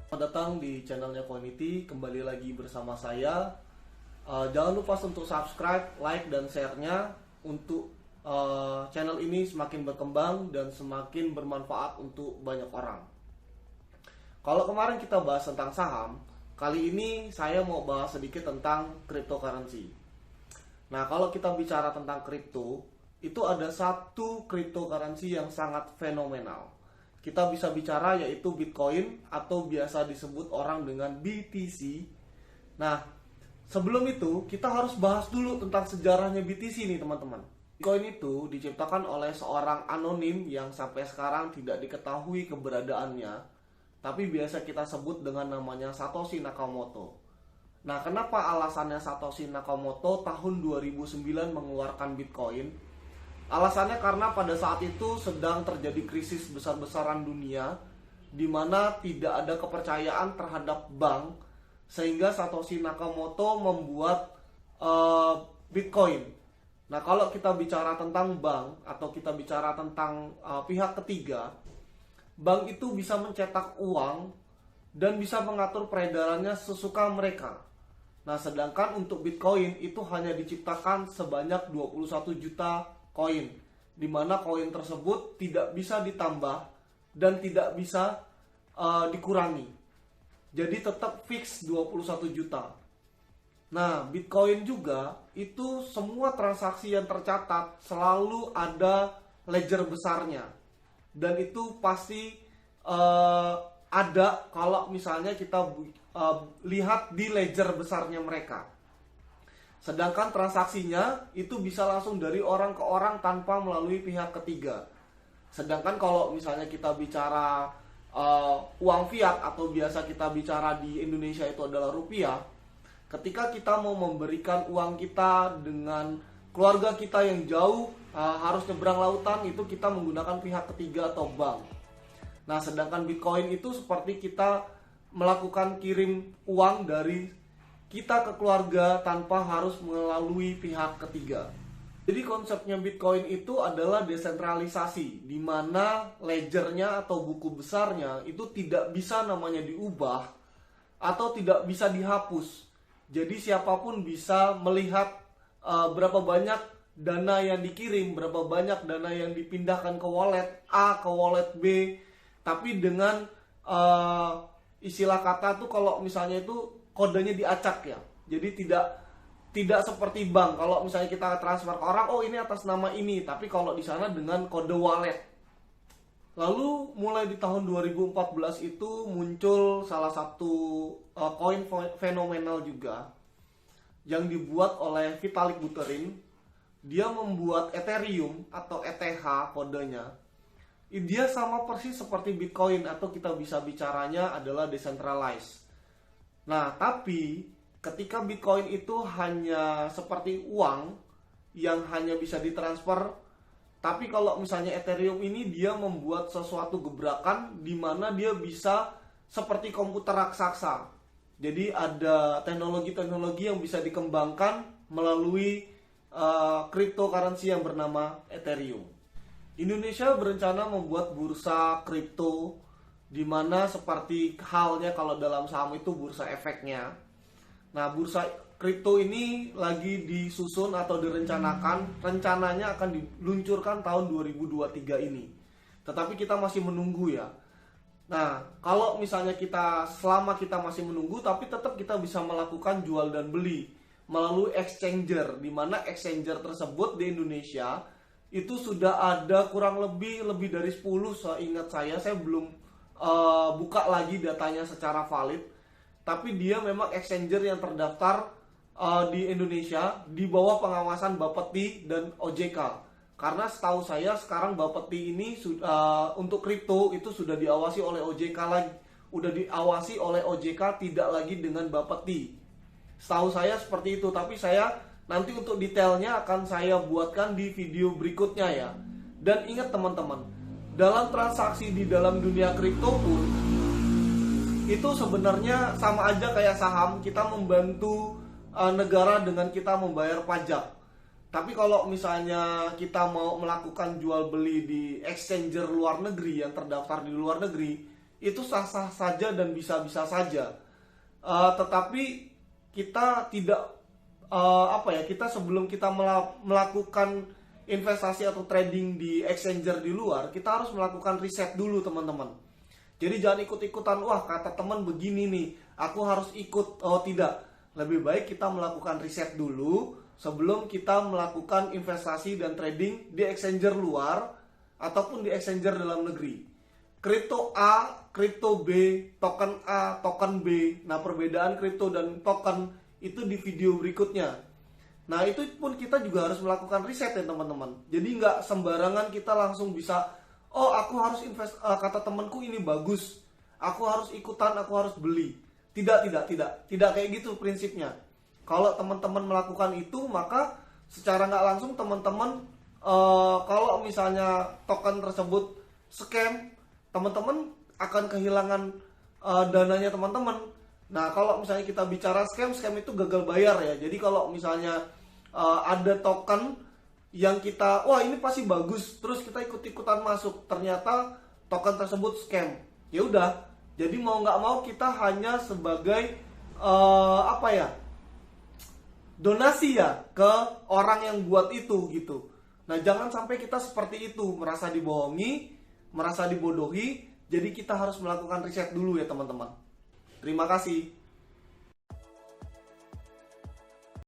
Selamat datang di channelnya Koinity, kembali lagi bersama saya. Jangan lupa untuk subscribe, like, dan share-nya untuk channel ini semakin berkembang dan semakin bermanfaat untuk banyak orang. Kalau kemarin kita bahas tentang saham, kali ini saya mau bahas sedikit tentang cryptocurrency. Nah, kalau kita bicara tentang kripto, itu ada satu cryptocurrency yang sangat fenomenal. Kita bisa bicara yaitu Bitcoin atau biasa disebut orang dengan BTC. Nah, sebelum itu kita harus bahas dulu tentang sejarahnya BTC nih teman-teman. Bitcoin itu diciptakan oleh seorang anonim yang sampai sekarang tidak diketahui keberadaannya, tapi biasa kita sebut dengan namanya Satoshi Nakamoto. Nah, kenapa alasannya Satoshi Nakamoto tahun 2009 mengeluarkan Bitcoin? Alasannya karena pada saat itu sedang terjadi krisis besar-besaran dunia di mana tidak ada kepercayaan terhadap bank, sehingga Satoshi Nakamoto membuat Bitcoin. Nah, kalau kita bicara tentang bank atau kita bicara tentang pihak ketiga, bank itu bisa mencetak uang dan bisa mengatur peredarannya sesuka mereka. Nah, sedangkan untuk Bitcoin itu hanya diciptakan sebanyak 21 juta koin, di mana koin tersebut tidak bisa ditambah dan tidak bisa dikurangi. Jadi tetap fix 21 juta. Nah, Bitcoin juga itu semua transaksi yang tercatat selalu ada ledger besarnya. Dan itu pasti ada kalau misalnya kita lihat di ledger besarnya mereka. Sedangkan transaksinya itu bisa langsung dari orang ke orang tanpa melalui pihak ketiga. Sedangkan kalau misalnya kita bicara uang fiat atau biasa kita bicara di Indonesia itu adalah rupiah, ketika kita mau memberikan uang kita dengan keluarga kita yang jauh harus nyebrang lautan, itu kita menggunakan pihak ketiga atau bank. Nah, sedangkan Bitcoin itu seperti kita melakukan kirim uang dari kita ke keluarga tanpa harus melalui pihak ketiga. Jadi konsepnya Bitcoin itu adalah desentralisasi, di mana ledgernya atau buku besarnya itu tidak bisa namanya diubah atau tidak bisa dihapus. Jadi siapapun bisa melihat berapa banyak dana yang dikirim, berapa banyak dana yang dipindahkan ke wallet A ke wallet B. Tapi dengan istilah kata tuh kalau misalnya itu kodenya diacak ya. Jadi tidak seperti bank. Kalau misalnya kita transfer ke orang, oh ini atas nama ini, tapi kalau di sana dengan kode wallet. Lalu mulai di tahun 2014 itu muncul salah satu koin fenomenal juga yang dibuat oleh Vitalik Buterin. Dia membuat Ethereum atau ETH kodenya. Dia sama persis seperti Bitcoin atau kita bisa bicaranya adalah decentralized. Nah, tapi ketika Bitcoin itu hanya seperti uang yang hanya bisa ditransfer, tapi kalau misalnya Ethereum ini dia membuat sesuatu gebrakan di mana dia bisa seperti komputer raksasa. Jadi ada teknologi-teknologi yang bisa dikembangkan melalui cryptocurrency yang bernama Ethereum. Indonesia berencana membuat bursa kripto, di mana seperti halnya kalau dalam saham itu bursa efeknya. Nah, bursa kripto ini lagi disusun atau direncanakan, rencananya akan diluncurkan tahun 2023 ini. Tetapi kita masih menunggu ya. Nah, kalau misalnya selama kita masih menunggu, tapi tetap kita bisa melakukan jual dan beli melalui exchanger, di mana exchanger tersebut di Indonesia itu sudah ada kurang lebih dari 10 seingat saya belum buka lagi datanya secara valid, tapi dia memang exchanger yang terdaftar di Indonesia di bawah pengawasan Bapeti dan OJK. Karena setahu saya sekarang Bapeti ini untuk kripto itu sudah diawasi oleh OJK lagi, udah diawasi oleh OJK, tidak lagi dengan Bapeti. Setahu saya seperti itu, tapi saya nanti untuk detailnya akan saya buatkan di video berikutnya ya. Dan ingat teman-teman, dalam transaksi di dalam dunia kripto pun itu sebenarnya sama aja kayak saham, kita membantu negara dengan kita membayar pajak. Tapi kalau misalnya kita mau melakukan jual beli di exchanger luar negeri yang terdaftar di luar negeri, itu sah-sah saja dan bisa-bisa saja. Tetapi kita tidak kita sebelum kita melakukan investasi atau trading di exchanger di luar, kita harus melakukan riset dulu teman-teman. Jadi jangan ikut-ikutan, wah kata teman begini nih, aku harus ikut. Oh tidak, lebih baik kita melakukan riset dulu sebelum kita melakukan investasi dan trading di exchanger luar ataupun di exchanger dalam negeri. Kripto A, kripto B, token A, token B. Nah, perbedaan kripto dan token itu di video berikutnya. Nah, itu pun kita juga harus melakukan riset ya teman-teman. Jadi nggak sembarangan kita langsung bisa, oh aku harus kata temanku ini bagus, aku harus ikutan, aku harus beli. Tidak kayak gitu prinsipnya. Kalau teman-teman melakukan itu, maka secara nggak langsung teman-teman kalau misalnya token tersebut scam, teman-teman akan kehilangan dananya teman-teman. Nah, kalau misalnya kita bicara scam itu gagal bayar ya. Jadi kalau misalnya ada token yang kita, wah ini pasti bagus, terus kita ikut-ikutan masuk, ternyata token tersebut scam. Ya udah, jadi mau nggak mau kita hanya sebagai donasi ya ke orang yang buat itu gitu. Nah, jangan sampai kita seperti itu, merasa dibohongi, merasa dibodohi. Jadi kita harus melakukan riset dulu ya teman-teman. Terima kasih.